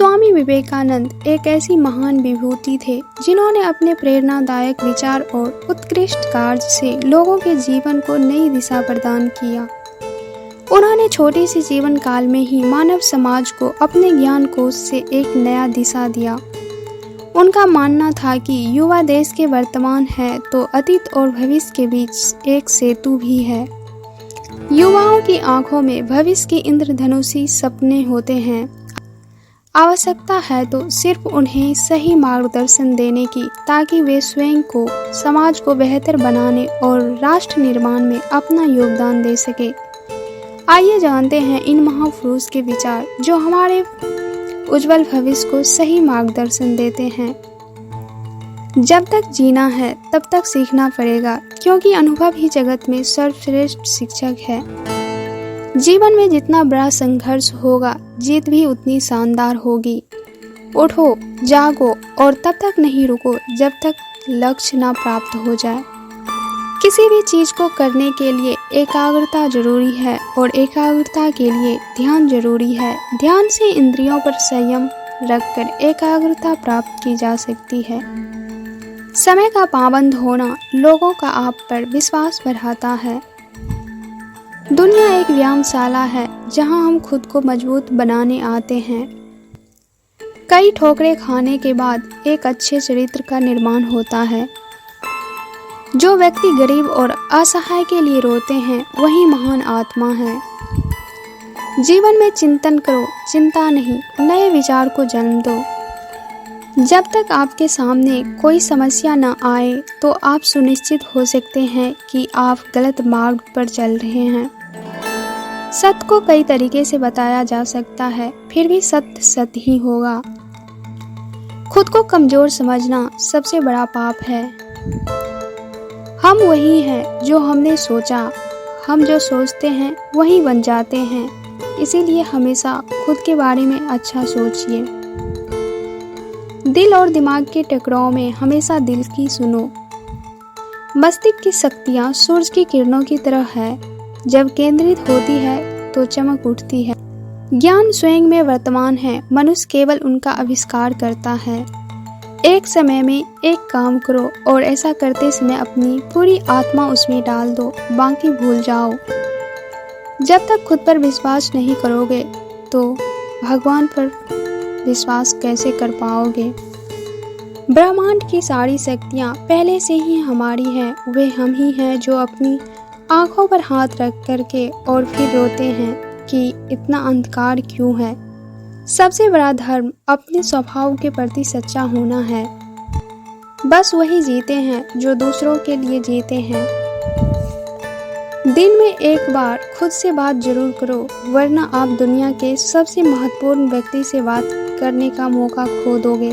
स्वामी विवेकानंद एक ऐसी महान विभूति थे जिन्होंने अपने प्रेरणादायक विचार और उत्कृष्ट कार्य से लोगों के जीवन को नई दिशा प्रदान किया। उन्होंने छोटे से जीवन काल में ही मानव समाज को अपने ज्ञान कोश से एक नया दिशा दिया। उनका मानना था कि युवा देश के वर्तमान है तो अतीत और भविष्य के बीच एक सेतु भी है। युवाओं की आंखों में भविष्य के इंद्रधनुषी सपने होते हैं। आवश्यकता है तो सिर्फ उन्हें सही मार्गदर्शन देने की, ताकि वे स्वयं को, समाज को बेहतर बनाने और राष्ट्र निर्माण में अपना योगदान दे सके। आइए जानते हैं इन महापुरुष के विचार जो हमारे उज्जवल भविष्य को सही मार्गदर्शन देते हैं। जब तक जीना है तब तक सीखना पड़ेगा, क्योंकि अनुभव ही जगत में सर्वश्रेष्ठ शिक्षक है। जीवन में जितना बड़ा संघर्ष होगा, जीत भी उतनी शानदार होगी। उठो, जागो और तब तक नहीं रुको जब तक लक्ष्य ना प्राप्त हो जाए। किसी भी चीज को करने के लिए एकाग्रता जरूरी है और एकाग्रता के लिए ध्यान जरूरी है। ध्यान से इंद्रियों पर संयम रखकर एकाग्रता प्राप्त की जा सकती है। समय का पाबंद होना लोगों का आप पर विश्वास बढ़ाता है। दुनिया एक व्यायामशाला है जहां हम खुद को मजबूत बनाने आते हैं। कई ठोकरें खाने के बाद एक अच्छे चरित्र का निर्माण होता है। जो व्यक्ति गरीब और असहाय के लिए रोते हैं वही महान आत्मा है। जीवन में चिंतन करो, चिंता नहीं, नए विचार को जन्म दो। जब तक आपके सामने कोई समस्या न आए तो आप सुनिश्चित हो सकते हैं कि आप गलत मार्ग पर चल रहे हैं। सत्य को कई तरीके से बताया जा सकता है, फिर भी सत्य सत्य ही होगा। खुद को कमजोर समझना सबसे बड़ा पाप है। हम वही हैं जो हमने सोचा, हम जो सोचते हैं वही बन जाते हैं। इसीलिए हमेशा खुद के बारे में अच्छा सोचिए। दिल और दिमाग के टकराव में हमेशा दिल की सुनो। मस्तिष्क की शक्तियाँ सूरज की किरणों की तरह है, जब केंद्रित होती है तो चमक उठती है। ज्ञान स्वयं में वर्तमान है, मनुष्य केवल उनका आविष्कार करता है। एक समय में एक काम करो और ऐसा करते समय अपनी पूरी आत्मा उसमें डाल दो, बाकी भूल जाओ। जब तक खुद पर विश्वास नहीं करोगे तो भगवान पर विश्वास कैसे कर पाओगे। ब्रह्मांड की सारी शक्तियाँ पहले से ही हमारी हैं। वे हम ही हैं जो अपनी आंखों पर हाथ रख करके और फिर रोते हैं कि इतना अंधकार क्यों है। सबसे बड़ा धर्म अपने स्वभाव के प्रति सच्चा होना है। बस वही जीते हैं जो दूसरों के लिए जीते हैं। दिन में एक बार खुद से बात जरूर करो, वरना आप दुनिया के सबसे महत्वपूर्ण व्यक्ति से बात करने का मौका खो दोगे।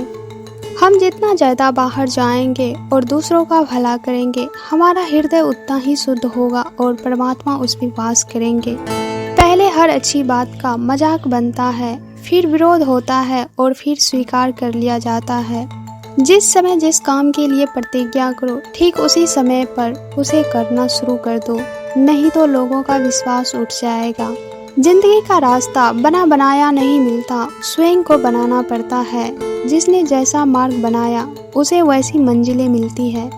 हम जितना ज़्यादा बाहर जाएंगे और दूसरों का भला करेंगे, हमारा हृदय उतना ही शुद्ध होगा और परमात्मा उसमें वास करेंगे। पहले हर अच्छी बात का मजाक बनता है, फिर विरोध होता है और फिर स्वीकार कर लिया जाता है। जिस समय जिस काम के लिए प्रतिज्ञा करो, ठीक उसी समय पर उसे करना शुरू कर दो, नहीं तो लोगों का विश्वास उठ जाएगा। जिंदगी का रास्ता बना बनाया नहीं मिलता, स्वयं को बनाना पड़ता है। जिसने जैसा मार्ग बनाया उसे वैसी मंजिलें मिलती है।